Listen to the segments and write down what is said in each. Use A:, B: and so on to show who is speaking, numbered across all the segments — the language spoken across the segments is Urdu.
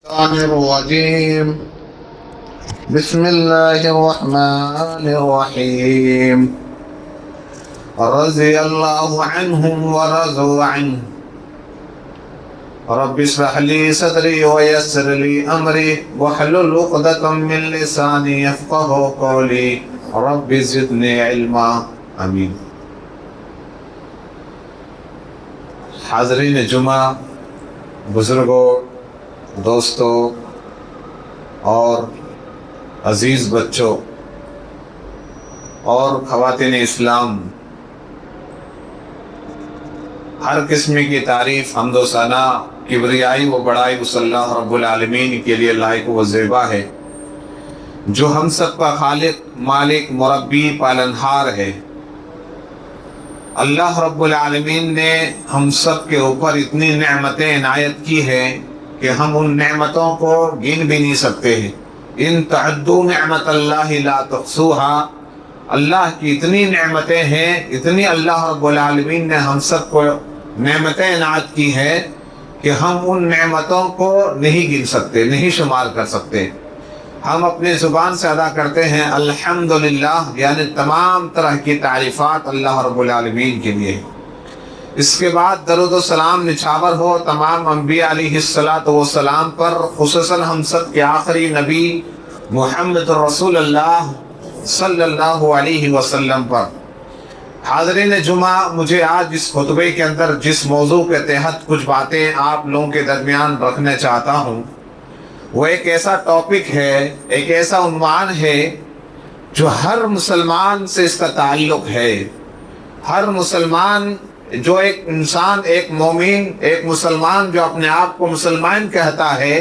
A: الشيطان الرجيم. بسم الله الرحمن الرحيم. رضي الله عنهم ورضوا عنه. رب اشرح لي صدري ويسر لي أمري واحلل عقدة من لساني يفقهوا قولي رب زدني علما. آمین. حاضرین جمعہ، بزرگوں، دوستوں اور عزیز بچوں اور خواتین اسلام، ہر قسم کی تعریف، حمد و ثنا، کبریائی و بڑائی اس اللہ رب العالمین کے لیے لائق و زیبا ہے جو ہم سب کا خالق، مالک، مربی، پالنہار ہے۔ اللہ رب العالمین نے ہم سب کے اوپر اتنی نعمتیں عنایت کی ہے کہ ہم ان نعمتوں کو گن بھی نہیں سکتے ہیں۔ ان تعدوا نعمت اللہ لا تحصوها، اللہ کی اتنی نعمتیں ہیں، اتنی اللہ رب العالمین نے ہم سب کو نعمتیں عنایت کی ہے کہ ہم ان نعمتوں کو نہیں گن سکتے، نہیں شمار کر سکتے۔ ہم اپنی زبان سے ادا کرتے ہیں الحمدللہ، یعنی تمام طرح کی تعریفات اللہ رب العالمین کے لیے۔ اس کے بعد درود و سلام نچھاور ہو تمام انبیاء علیہ السلام پر، خصوصاً ہم سب کے آخری نبی محمد رسول اللہ صلی اللہ علیہ وسلم پر۔ حاضرین جمعہ، مجھے آج اس خطبے کے اندر جس موضوع کے تحت کچھ باتیں آپ لوگوں کے درمیان رکھنا چاہتا ہوں، وہ ایک ایسا ٹاپک ہے، ایک ایسا عنوان ہے جو ہر مسلمان سے اس کا تعلق ہے۔ ہر مسلمان جو ایک انسان، ایک مومن، ایک مسلمان جو اپنے آپ کو مسلمان کہتا ہے،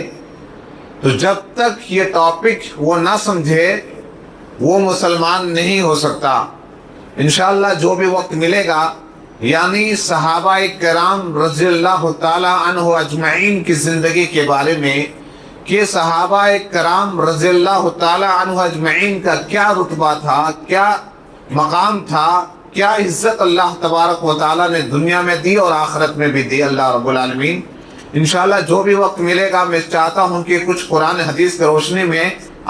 A: تو جب تک یہ ٹاپک وہ نہ سمجھے وہ مسلمان نہیں ہو سکتا۔ انشاءاللہ جو بھی وقت ملے گا، یعنی صحابہ کرام رضی اللہ تعالی عنہ اجمعین کی زندگی کے بارے میں کہ صحابہ کرام رضی اللہ تعالی عنہ اجمعین کا کیا رتبہ تھا، کیا مقام تھا، کیا عزت اللہ تبارک و تعالیٰ نے دنیا میں دی اور آخرت میں بھی دی اللہ رب العالمین۔ انشاءاللہ جو بھی وقت ملے گا میں چاہتا ہوں کہ کچھ قرآن حدیث کی روشنی میں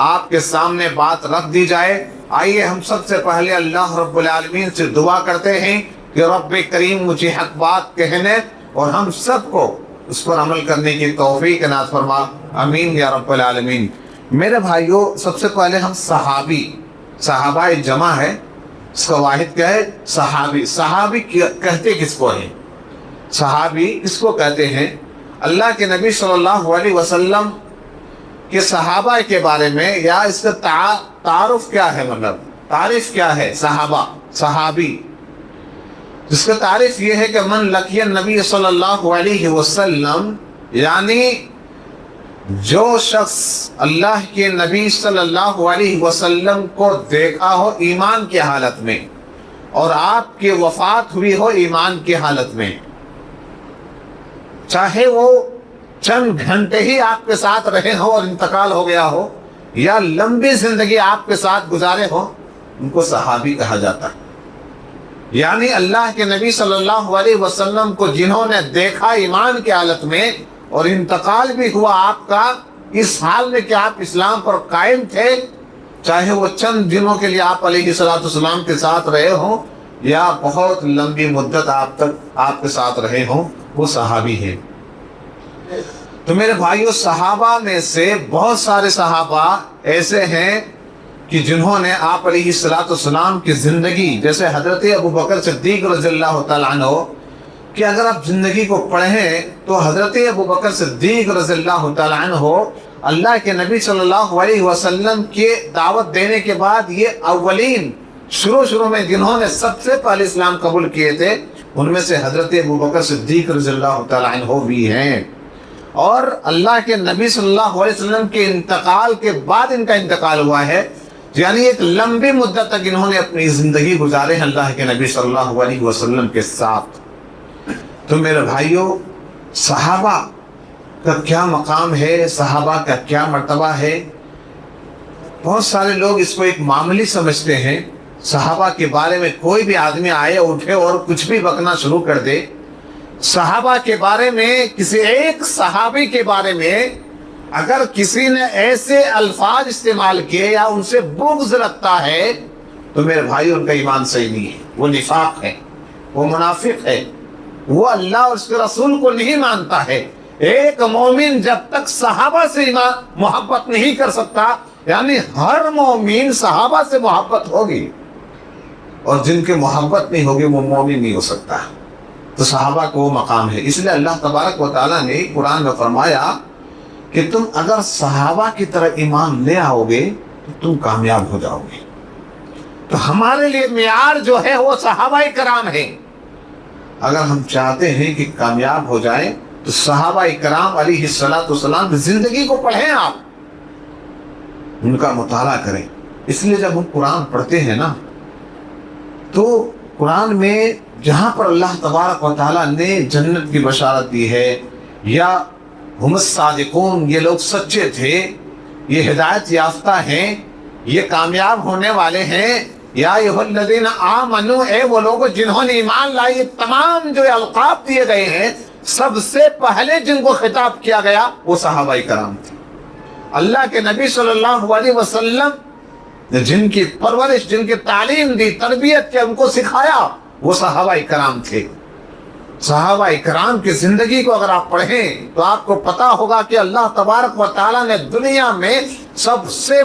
A: آپ کے سامنے بات رکھ دی جائے۔ آئیے ہم سب سے پہلے اللہ رب العالمین سے دعا کرتے ہیں کہ رب کریم مجھے حق بات کہنے اور ہم سب کو اس پر عمل کرنے کی توفیق عنایت فرما، آمین یا رب العالمین۔ میرے بھائیوں، سب سے پہلے ہم صحابہ جمع ہے، اس کا واحد کیا ہے؟ صحابی۔ صحابی کہتے کس کو ہیں؟ صحابی اس کو کہتے ہیں اللہ کے نبی صلی اللہ علیہ وسلم کے صحابہ کے بارے میں، یا اس کا تعارف کیا ہے، مطلب تعریف کیا ہے؟ صحابی جس کا تعریف یہ ہے کہ من لقی النبی صلی اللہ علیہ وسلم، یعنی جو شخص اللہ کے نبی صلی اللہ علیہ وسلم کو دیکھا ہو ایمان کی حالت میں اور آپ کی وفات ہوئی ہو ایمان کی حالت میں، چاہے وہ چند گھنٹے ہی آپ کے ساتھ رہے ہو اور انتقال ہو گیا ہو، یا لمبی زندگی آپ کے ساتھ گزارے ہو، ان کو صحابی کہا جاتا ہے۔ یعنی اللہ کے نبی صلی اللہ علیہ وسلم کو جنہوں نے دیکھا ایمان کی حالت میں اور انتقال بھی ہوا آپ کا اس حال میں کہ آپ اسلام پر قائم تھے، چاہے وہ چند دنوں کے لیے آپ علیہ السلام کے ساتھ رہے ہوں یا بہت لمبی مدت آپ کے ساتھ رہے ہوں، وہ صحابی ہے۔ تو میرے بھائیوں، صحابہ میں سے بہت سارے صحابہ ایسے ہیں کہ جنہوں نے آپ علیہ السلام کی زندگی، جیسے حضرت ابوبکر صدیق رضی اللہ تعالیٰ عنہ، کہ اگر آپ زندگی کو پڑھیں تو حضرت ابوبکر صدیق رضی اللہ تعالیٰ عنہ اللہ کے نبی صلی اللہ علیہ وسلم کی دعوت دینے کے بعد یہ اولین شروع میں جنہوں نے سب سے پہلے اسلام قبول کیے تھے، ان میں سے حضرت ابوبکر صدیق رضی اللہ تعالیٰ عنہ بھی ہیں۔ اور اللہ کے نبی صلی اللہ علیہ وسلم کے انتقال کے بعد ان کا انتقال ہوا ہے، یعنی ایک لمبی مدت تک انہوں نے اپنی زندگی گزارے ہیں اللہ کے نبی صلی اللہ علیہ وسلم کے ساتھ۔ تو میرے بھائیوں، صحابہ کا کیا مقام ہے، صحابہ کا کیا مرتبہ ہے؟ بہت سارے لوگ اس کو ایک معمولی سمجھتے ہیں۔ صحابہ کے بارے میں کوئی بھی آدمی آئے اٹھے اور کچھ بھی بکنا شروع کر دے، صحابہ کے بارے میں، کسی ایک صحابی کے بارے میں اگر کسی نے ایسے الفاظ استعمال کیے یا ان سے بغض رکھتا ہے تو میرے بھائی ان کا ایمان صحیح نہیں ہے، وہ نفاق ہے، وہ منافق ہے، وہ اللہ اور اس کے رسول کو نہیں مانتا ہے۔ ایک مومن جب تک صحابہ سے محبت نہیں کر سکتا، یعنی ہر مومن صحابہ سے محبت ہوگی، اور جن کے محبت نہیں ہوگی وہ مومن نہیں ہو سکتا۔ تو صحابہ کو وہ مقام ہے۔ اس لیے اللہ تبارک و تعالیٰ نے قرآن میں فرمایا کہ تم اگر صحابہ کی طرح ایمان لے آؤ گے تو تم کامیاب ہو جاؤ گے۔ تو ہمارے لیے معیار جو ہے وہ صحابہ کرام ہے۔ اگر ہم چاہتے ہیں کہ کامیاب ہو جائیں تو صحابہ کرام علیہ السلام کی زندگی کو پڑھیں، آپ ان کا مطالعہ کریں۔ اس لیے جب ہم قرآن پڑھتے ہیں نا تو قرآن میں جہاں پر اللہ تبارک و تعالیٰ نے جنت کی بشارت دی ہے، یا ہم الصادقون، یہ لوگ سچے تھے، یہ ہدایت یافتہ ہیں، یہ کامیاب ہونے والے ہیں، یا ایھا الذین آمنوا، اے وہ لوگ جنہوں نے ایمان لائے، یہ تمام جو القاب دیے گئے ہیں سب سے پہلے جن کو خطاب کیا گیا وہ صحابہ کرام تھے۔ اللہ کے نبی صلی اللہ علیہ وسلم نے جن کی پرورش، جن کی تعلیم دی، تربیت کی، ان کو سکھایا، وہ صحابہ کرام تھے۔ صحابہ کرام کی زندگی کو اگر آپ پڑھیں تو آپ کو پتا ہوگا کہ اللہ تبارک و تعالیٰ نے دنیا میں سب سے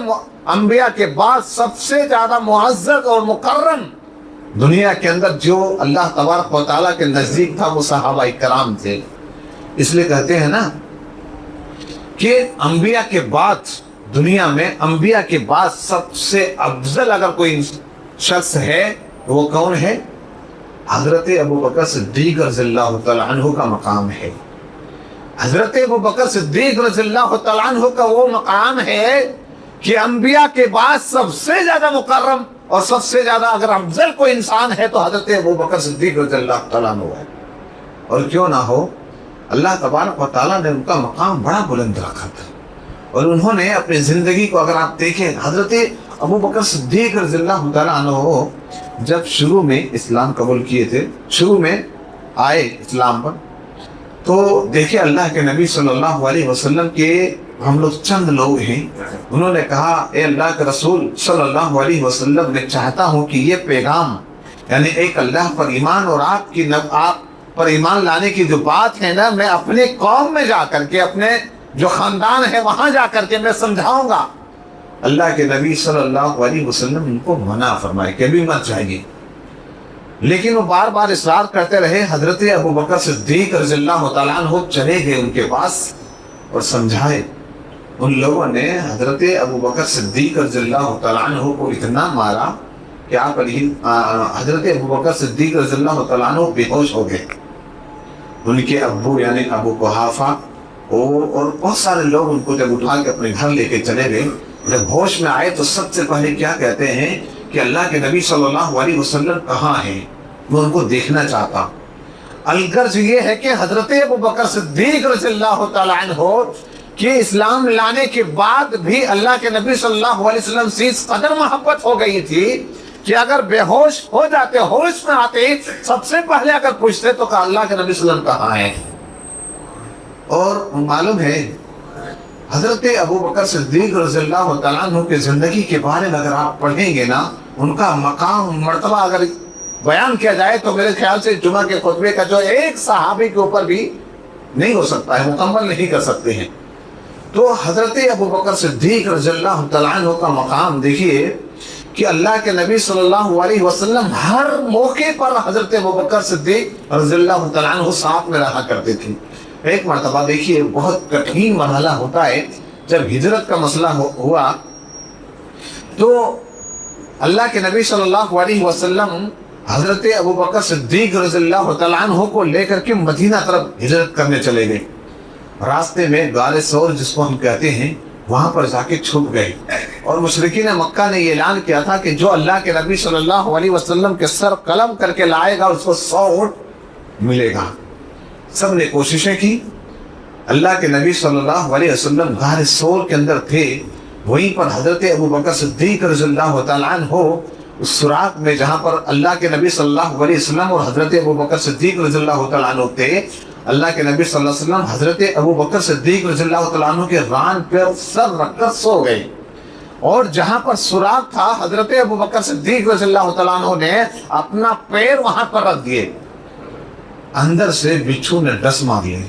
A: انبیاء کے بعد سب سے زیادہ معزز اور مکرم دنیا کے اندر جو اللہ تبارک و تعالیٰ کے نزدیک تھا وہ صحابہ کرام تھے۔ اس لیے کہتے ہیں نا کہ انبیاء کے بعد، دنیا میں انبیاء کے بعد سب سے افضل اگر کوئی شخص ہے وہ کون ہے؟ حضرت ابوبکر صدیق رضی اللہ تعالیٰ عنہ کا مقام ہے۔ حضرت ابوبکر صدیق رضی اللہ تعالیٰ عنہ کا وہ مقام ہے کہ انبیاء کے بعد سب سے زیادہ مکرم اور سب سے زیادہ اگر افضل کوئی انسان ہے تو حضرت ابوبکر صدیق رضی اللہ تعالیٰ عنہ ہے۔ اور کیوں نہ ہو، اللہ تبارک و تعالیٰ نے ان کا مقام بڑا بلند رکھا تھا، اور انہوں نے اپنی زندگی کو اگر آپ دیکھیں، حضرت ابوبکر صدیق رضی اللہ تعالیٰ عنہ جب شروع میں اسلام قبول کیے تھے، شروع میں آئے اسلام پر، تو دیکھیں اللہ کے نبی صلی اللہ علیہ وسلم کے ہم لوگ چند لوگ ہیں، انہوں نے کہا اے اللہ کے رسول صلی اللہ علیہ وسلم، میں چاہتا ہوں کہ یہ پیغام، یعنی ایک اللہ پر ایمان اور آپ پر ایمان لانے کی جو بات ہے نا، میں اپنے قوم میں جا کر کے، اپنے جو خاندان ہے وہاں جا کر کے میں سمجھاؤں گا۔ اللہ کے نبی صلی اللہ علیہ وسلم ان کو منع فرمائے کہ ابھی مت جائیے، لیکن وہ بار بار اصرار کرتے رہے۔ حضرت ابوبکر صدیق رضی اللہ تعالیٰ عنہ چلے گئے ان کے پاس اور سمجھائے۔ ان لوگوں نے حضرت ابوبکر صدیق رضی اللہ تعالیٰ عنہ کو اتنا مارا کہ آپ حضرت ابوبکر صدیق رضی اللہ تعالیٰ عنہ بے ہوش ہو گئے۔ ان کے ابو یعنی ابو قحافہ اور بہت سارے لوگ ان کو جب اٹھا کے اپنے گھر لے کے چلے گئے، جب ہوش میں آئے تو سب سے پہلے کیا کہتے ہیں کہ اللہ کے نبی صلی اللہ علیہ وسلم کہاں ہیں، وہ ان کو دیکھنا چاہتا۔ الغرض یہ ہے کہ حضرت ابوبکر صدیق رضی اللہ تعالیٰ عنہ کہ اسلام لانے کے بعد بھی اللہ کے نبی صلی اللہ علیہ وسلم سے اس قدر محبت ہو گئی تھی کہ اگر بے ہوش ہو جاتے، ہوش میں آتے، سب سے پہلے اگر پوچھتے تو کہ اللہ کے نبی صلی اللہ علیہ وسلم کہاں ہیں۔ اور معلوم ہے حضرت ابوبکر صدیق رضی اللہ تعالیٰ عنہ کی زندگی کے بارے میں اگر آپ پڑھیں گے نا، ان کا مقام مرتبہ اگر بیان کیا جائے تو میرے خیال سے جمعہ کے خطبے کا جو ایک صحابی کے اوپر بھی نہیں ہو سکتا ہے، مکمل نہیں کر سکتے ہیں۔ تو حضرت ابوبکر صدیق رضی اللہ تعالیٰ عنہ کا مقام دیکھیے کہ اللہ کے نبی صلی اللہ علیہ وسلم ہر موقع پر حضرت ابوبکر صدیق رضی اللہ تعالیٰ عنہ ساتھ میں رہا کرتے تھے۔ ایک مرتبہ دیکھیے بہت کٹھین مرحلہ ہوتا ہے، جب ہجرت کا مسئلہ ہوا تو اللہ کے نبی صلی اللہ علیہ وسلم حضرت ابوبکر صدیق رضی اللہ تعالیٰ عنہ کو لے کر کے مدینہ طرف ہجرت کرنے چلے گئے۔ راستے میں غار ثور جس کو ہم کہتے ہیں وہاں پر جا کے چھپ گئے، اور مشرکین مکہ نے یہ اعلان کیا تھا کہ جو اللہ کے نبی صلی اللہ علیہ وسلم کے سر قلم کر کے لائے گا اس کو 100 اونٹ ملے گا۔ سب نے کوششیں کی، اللہ کے نبی صلی اللہ علیہ وسلم غار ثور کے اندر تھے، وہیں پر حضرت ابوبکر صدیق رضی اللہ تعالیٰ عنہ اس سوراخ میں جہاں پر اللہ کے نبی صلی اللہ علیہ وسلم اور حضرت ابوبکر صدیق رضی اللہ تعالیٰ عنہ تھے، اللہ کے نبی صلی اللہ علیہ وسلم حضرت ابو بکر صدیق رضی اللہ تعالیٰ عنہ کے ران پر سر رکھ کر سو گئے، اور جہاں پر سوراخ تھا حضرت ابو بکر صدیق رضی اللہ تعالیٰ عنہ نے اپنا پیر وہاں پر رکھ دیے، اندر سے بچھو نے ڈس مار لیے۔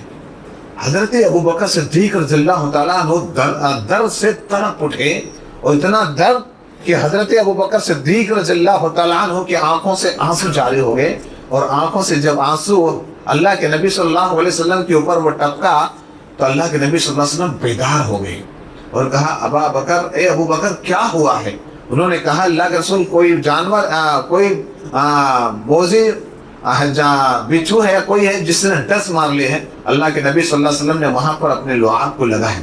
A: حضرت ابو بکر صدیق رضی اللہ تعالیٰ عنہ درد سے تڑپ اٹھے، اور اتنا درد کہ حضرت ابو بکر صدیق رضی اللہ تعالیٰ عنہ کی آنکھوں سے آنسو جاری ہو گئے، اور آنکھوں سے جب آنسو اللہ کے نبی صلی اللہ علیہ وسلم کے اوپر وہ ٹپکا تو اللہ کے نبی صلی اللہ علیہ وسلم بیدار ہو گئے اور کہا ابا بکر، اے ابو بکر کیا ہوا ہے؟ انہوں نے کہا اللہ کے رسول کوئی جانور کوئی موذی بچھو ہے، کوئی ہے جس نے ڈس مار لی ہے۔ اللہ کے نبی صلی اللہ علیہ وسلم نے وہاں پر اپنے لعاب کو لگائے۔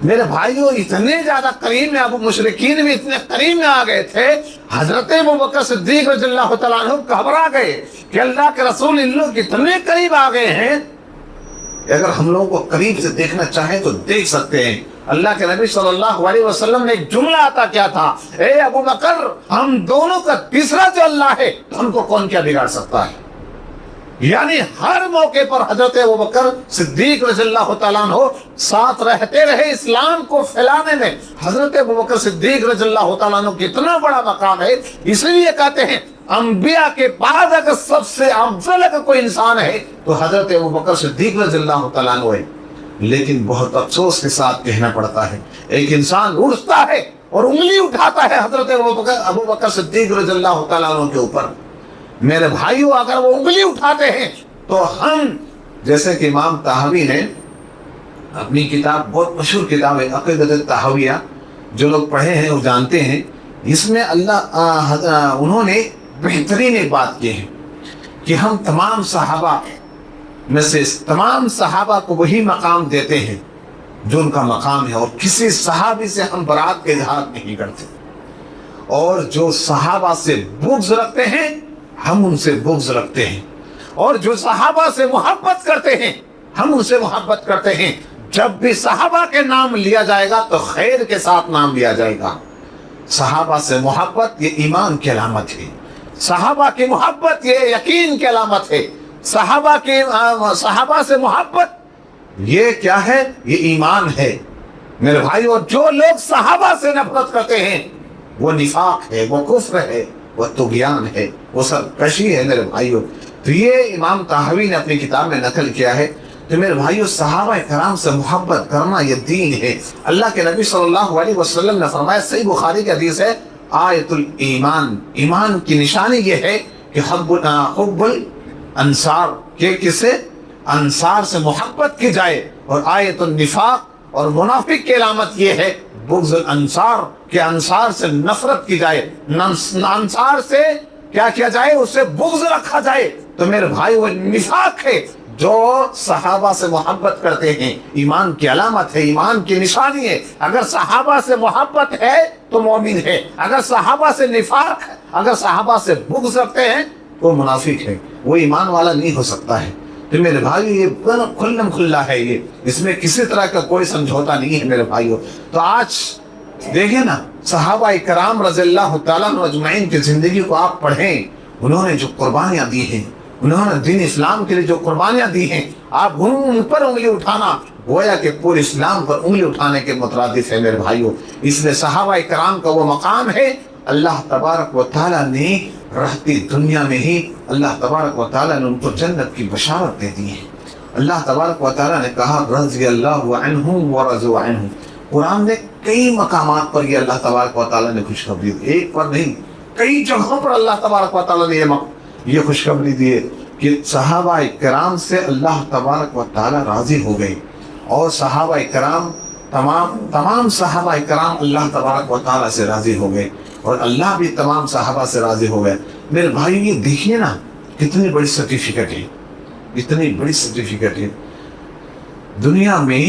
A: میرے بھائیوں اتنے زیادہ قریب میں ابو مشرکین بھی اتنے قریب میں آ گئے تھے، حضرت ابو بکر صدیق رضی اللہ تعالیٰ عنہ گھبرا گئے کہ اللہ کے رسول ان لوگ اتنے قریب آ گئے ہیں، اگر ہم لوگوں کو قریب سے دیکھنا چاہیں تو دیکھ سکتے ہیں۔ اللہ کے نبی صلی اللہ علیہ وسلم نے ایک جملہ عطا کیا تھا، اے ابو بکر ہم دونوں کا تیسرا جو اللہ ہے ہم کو کون کیا بگاڑ سکتا ہے؟ یعنی ہر موقع پر حضرت ابو بکر صدیق رضی اللہ تعالیٰ عنہ ساتھ رہتے رہے اسلام کو پھیلانے میں۔ حضرت ابو بکر صدیق رضی اللہ تعالیٰ عنہ کتنا بڑا مقام ہے، اس لیے کہتے ہیں انبیاء کے بعد اگر سب سے افضل اگر کوئی انسان ہے تو حضرت ابو بکر صدیق رضی اللہ تعالیٰ عنہ ہے۔ لیکن بہت افسوس کے ساتھ کہنا پڑتا ہے، ایک انسان اٹھتا ہے اور انگلی اٹھاتا ہے حضرت ابو بکر صدیق رضی اللہ تعالیٰ عنہ کے اوپر۔ میرے بھائیوں اگر وہ انگلی اٹھاتے ہیں تو ہم، جیسے کہ امام طحاوی نے اپنی کتاب، بہت مشہور کتاب ہے عقیدۃ الطحاویہ، جو لوگ پڑھے ہیں وہ جانتے ہیں، اس میں انہوں نے بہترین ایک بات کی ہے کہ ہم تمام صحابہ میں سے تمام صحابہ کو وہی مقام دیتے ہیں جو ان کا مقام ہے، اور کسی صحابی سے ہم برات کے اظہار نہیں کرتے، اور جو صحابہ سے بغض رکھتے ہیں ہم ان سے بغض رکھتے ہیں، اور جو صحابہ سے محبت کرتے ہیں ہم ان سے محبت کرتے ہیں۔ جب بھی صحابہ کے نام لیا جائے گا تو خیر کے ساتھ نام لیا جائے گا۔ صحابہ سے محبت یہ ایمان کی علامت ہے، صحابہ کی محبت یہ یقین کی علامت ہے، صحابہ سے محبت یہ کیا ہے؟ یہ ایمان ہے۔ میرے بھائیو جو لوگ صحابہ سے نفرت کرتے ہیں وہ نفاق ہے، وہ کفر ہے، وہ طغیان ہے، وہ سرکشی ہے میرے بھائیو۔ تو یہ امام طحاوی نے اپنی کتاب میں نقل کیا ہے۔ تو میرے بھائیو صحابہ کرام سے محبت کرنا یہ دین ہے۔ اللہ کے نبی صلی اللہ علیہ وسلم نے فرمایا، صحیح بخاری کی حدیث ہے، آیت الایمان، ایمان کی نشانی یہ ہے کہ حب الانصار، کہ کسے انصار سے محبت کی جائے، اور آیت النفاق اور منافق کی علامت یہ ہے بغض الانصار، کہ انصار سے نفرت کی جائے، انصار سے کیا کیا جائے؟ اس سے بغض رکھا جائے۔ تو میرے بھائی وہ نفاق ہے۔ جو صحابہ سے محبت کرتے ہیں ایمان کی علامت ہے، ایمان کی نشانی ہے۔ اگر صحابہ سے محبت ہے تو مومن ہے، اگر صحابہ سے نفاق ہے، اگر صحابہ سے بغض رکھتے ہیں تو منافق ہے، وہ ایمان والا نہیں ہو سکتا ہے۔ تو میرے بھائی یہ کھلم کھلا ہے، یہ اس میں کسی طرح کا کوئی سمجھوتا نہیں ہے میرے بھائیوں۔ تو آج دیکھیں نا صحابہ کرام رضی اللہ تعالیٰ عنہ اجمعین کی زندگی کو آپ پڑھیں، انہوں نے جو قربانیاں دی ہیں، انہوں نے دین اسلام کے لیے جو قربانیاں دی ہیں، آپ ان پر انگلی اٹھانا گویا کہ پورے اسلام پر انگلی اٹھانے کے مترادف ہے میرے بھائیوں۔ اس لیے صحابہ کرام کا وہ مقام ہے، اللہ تبارک و تعالیٰ نے رہتی دنیا میں ہی اللہ تبارک و تعالیٰ نے ان کو جنت کی بشارت دے دی ہے۔ اللہ تبارک و تعالیٰ نے کہا رضی اللہ عنہم ورضوا عنہ۔ قرآن نے کئی مقامات پر یہ اللہ تبارک و تعالیٰ نے خوشخبری دی، ایک پر نہیں، کئی جگہوں پر اللہ تبارک و تعالیٰ نے یہ خوشخبری دی ہے کہ صحابہ کرام سے اللہ تبارک و تعالیٰ راضی ہو گئے، اور صحابہ کرام تمام صحابہ کرام اللہ تبارک و تعالیٰ سے راضی ہو گئے، اور اللہ بھی تمام صحابہ سے راضی ہو گئے۔ میرے بھائی یہ دیکھیے نا کتنی بڑی سرٹیفکیٹ ہے، اتنی بڑی سرٹیفکیٹ ہے۔ دنیا میں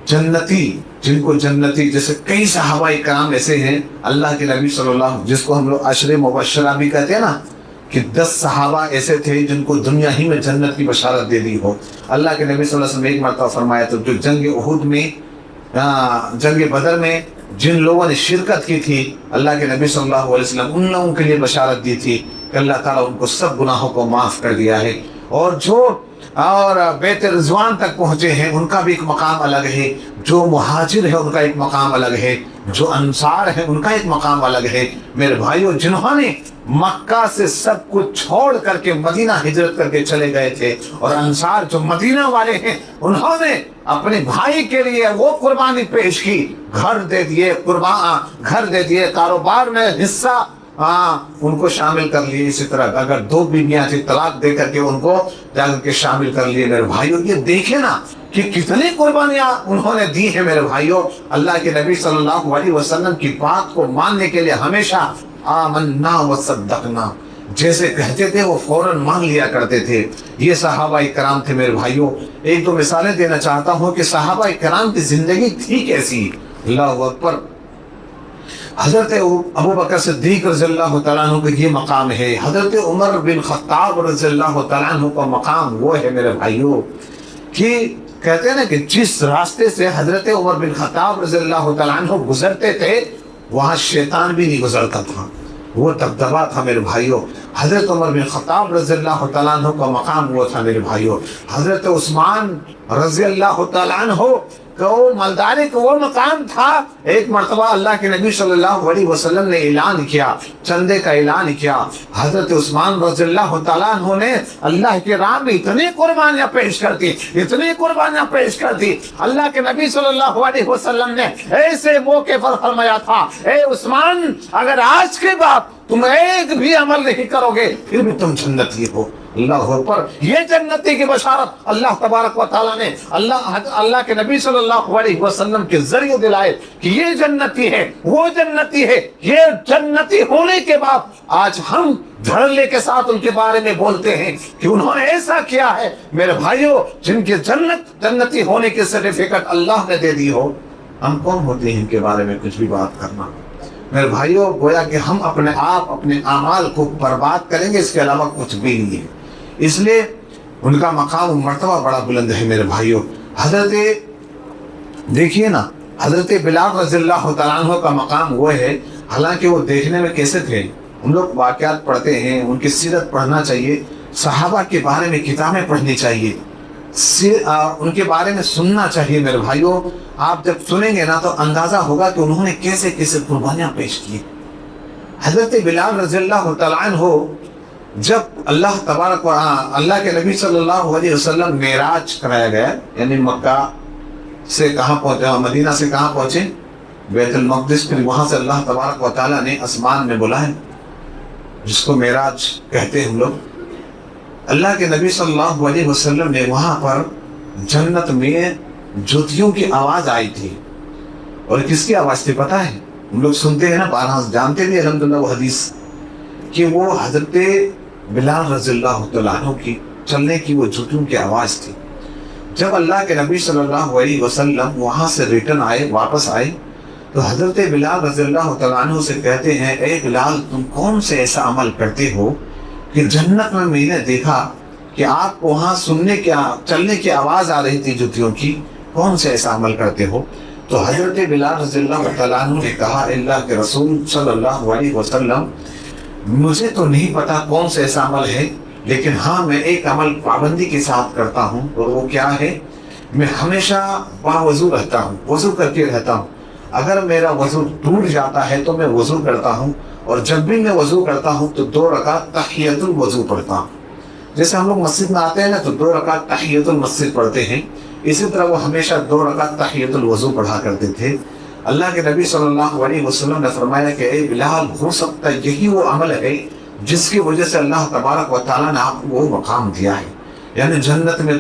A: جنتی، جن کو جنتی، جیسے کئی صحابہ کرام ایسے ہیں اللہ کے نبی صلی اللہ علیہ وسلم، جس کو ہم لوگ عشر مبشرہ بھی کہتے ہیں نا، کہ 10 صحابہ ایسے تھے جن کو دنیا ہی میں جنت کی بشارت دے دی ہو۔ اللہ کے نبی صلی اللہ علیہ وسلم ایک مرتبہ فرمایا تو جو جنگ احد میں، جنگ بدر میں جن لوگوں نے شرکت کی تھی، اللہ کے نبی صلی اللہ علیہ وسلم ان لوگوں کے لیے بشارت دی تھی کہ اللہ تعالیٰ ان کو سب گناہوں کو معاف کر دیا ہے۔ اور جو اور بیت رضوان تک پہنچے ہیں، ان کا بھی ایک مقام الگ ہے، جو مہاجر ہے ان کا ایک مقام الگ ہے، جو انصار ہے ان کا ایک مقام الگ ہے۔ میرے بھائیوں، جنہوں نے مکہ سے سب کچھ چھوڑ کر کے مدینہ ہجرت کر کے چلے گئے تھے، اور انصار جو مدینہ والے ہیں، انہوں نے اپنے بھائی کے لیے وہ قربانی پیش کی، گھر دے دیے، گھر دے دیے، کاروبار میں حصہ ان کو شامل کر لیے۔ اسی طرح اگر 2 بیویاں تھی، طلاق دے کر کے ان کو جا کر کے شامل کر لیے۔ میرے بھائیوں، یہ دیکھیں نا کہ کتنی قربانیاں انہوں نے دی ہیں۔ میرے بھائیوں، اللہ کے نبی صلی اللہ علیہ وسلم کی بات کو ماننے کے لیے ہمیشہ آمنا وصدقنا جیسے کہتے تھے وہ فوراً مان لیا کرتے تھے۔ یہ صحابہ کرام تھے۔ میرے بھائیوں، 1-2 مثالیں دینا چاہتا ہوں کہ صحابہ کرام کی زندگی تھی کیسی۔ اللہ اکبر۔ حضرت ابوبکر صدیق رضی اللہ تعالیٰ عنہ کا یہ مقام ہے، حضرت عمر بن خطاب رضی اللہ تعالیٰ عنہ کا مقام وہ ہے۔ میرے بھائیوں، کہ کہتے ہیں نا کہ جس راستے سے حضرت عمر بن خطاب رضی اللہ تعالیٰ عنہ گزرتے تھے، وہاں شیطان بھی نہیں گزرتا تھا، وہ دبدبا تھا۔ میرے بھائیوں، حضرت عمر بن خطاب رضی اللہ تعالیٰ عنہ کا مقام وہ تھا۔ میرے بھائیوں، حضرت عثمان رضی اللہ تعالیٰ عنہ کا وہ مالداری کا وہ مقام تھا۔ ایک مرتبہ اللہ کے نبی صلی اللہ علیہ وسلم نے اعلان کیا، چندے کا اعلان کیا۔ حضرت عثمان رضی اللہ تعالیٰ عنہ نے اللہ کے راہ میں اتنی قربانیاں پیش کرتی، اتنی قربانیاں پیش کرتی۔ اللہ کے نبی صلی اللہ علیہ وسلم نے ایسے موقع پر فرمایا تھا، اے عثمان، اگر آج کے بعد تم ایک بھی عمل نہیں کرو گے پھر بھی تم جنتی ہو۔ اللہ اکبر۔ یہ جنتی کی بشارت اللہ تبارک و تعالیٰ نے اللہ کے نبی صلی اللہ علیہ وسلم کے ذریعے دلائے کہ یہ جنتی ہے، وہ جنتی ہے۔ یہ جنتی ہونے کے بعد آج ہم دھڑلے کے ساتھ ان کے بارے میں بولتے ہیں کہ انہوں نے ایسا کیا ہے۔ میرے بھائیوں، جن کے جنتی ہونے کے سرٹیفکیٹ اللہ نے دے دی ہو، ہم کون ہوتے ہیں ان کے بارے میں کچھ بھی بات کرنا؟ میرے بھائیوں، گویا کہ ہم اپنے آپ اپنے اعمال کو برباد کریں گے، اس کے علاوہ کچھ بھی نہیں ہے۔ اس لیے ان کا مقام و مرتبہ بڑا بلند ہے۔ میرے بھائیوں، حضرت دیکھیے نا، حضرت بلال رضی اللہ تعالیٰ عنہ کا مقام وہ ہے، حالانکہ وہ دیکھنے میں کیسے تھے، ہم لوگ واقعات پڑھتے ہیں، ان کی سیرت پڑھنا چاہیے، صحابہ کے بارے میں کتابیں پڑھنی چاہیے، ان کے بارے میں سننا چاہیے۔ میرے بھائیوں، آپ جب سنیں گے نا تو اندازہ ہوگا کہ انہوں نے کیسے کیسے قربانیاں پیش کی۔ حضرت بلال رضی اللہ تعالیٰ عنہ جب اللہ کے نبی صلی اللہ علیہ وسلم معراج کرایا گیا، یعنی مکہ سے کہاں پہنچا، مدینہ سے کہاں پہنچے، بیت المقدس، پھر وہاں سے اللہ تبارک و تعالیٰ نے آسمان میں بلایا، جس کو معراج کہتے ہیں ہم لوگ۔ اللہ کے نبی صلی اللہ علیہ وسلم نے وہاں پر جنت میں جوتیوں کی آواز آئی تھی، اور کس کی آواز تھی پتہ ہے؟ ہم لوگ سنتے ہیں نا، بارہا جانتے بھی الحمدللہ وہ حدیث، کہ وہ حضرت بلال رضی اللہ تعالیٰ عنہ کی چلنے کی وہ جوتیوں کی آواز تھی۔ جب اللہ کے نبی صلی اللہ علیہ وسلم وہاں سے ریٹرن آئے، واپس آئے، تو حضرت بلال رضی اللہ تعالیٰ عنہ سے کہتے ہیں، اے بلال، تم کون سے ایسا عمل کرتے ہو کہ جنت میں میں نے دیکھا کہ آپ کو وہاں چلنے کی آواز آ رہی تھی جوتیوں کی، کون سے ایسا عمل کرتے ہو؟ تو حضرت بلال رضی اللہ تعالیٰ عنہ نے کہا، اللہ کے رسول صلی اللہ علیہ وسلم، مجھے تو نہیں پتا کون سے ایسا عمل ہے، لیکن ہاں میں ایک عمل پابندی کے ساتھ کرتا ہوں، اور وہ کیا ہے؟ میں ہمیشہ باوضو رہتا ہوں، وضو کر کے رہتا ہوں۔ اگر میرا وضو ٹوٹ جاتا ہے تو میں وضو کرتا ہوں، اور جب بھی میں وضو کرتا ہوں تو 2 رکعت تحیۃ الوضو پڑھتا ہوں۔ جیسے ہم لوگ مسجد میں آتے ہیں نا تو 2 رکعت تحیۃ المسجد پڑھتے ہیں، اسی طرح وہ ہمیشہ 2 رکعت تحیۃ الوضو پڑھا کرتے تھے۔ اللہ کے نبی صلی اللہ علیہ وسلم نے فرمایا کہ اے بلال، ہو سکتا ہے یہی وہ عمل ہے جس کی وجہ سے اللہ تبارک و تعالیٰ نے آپ کو وہ مقام دیا ہے، یعنی جنت میں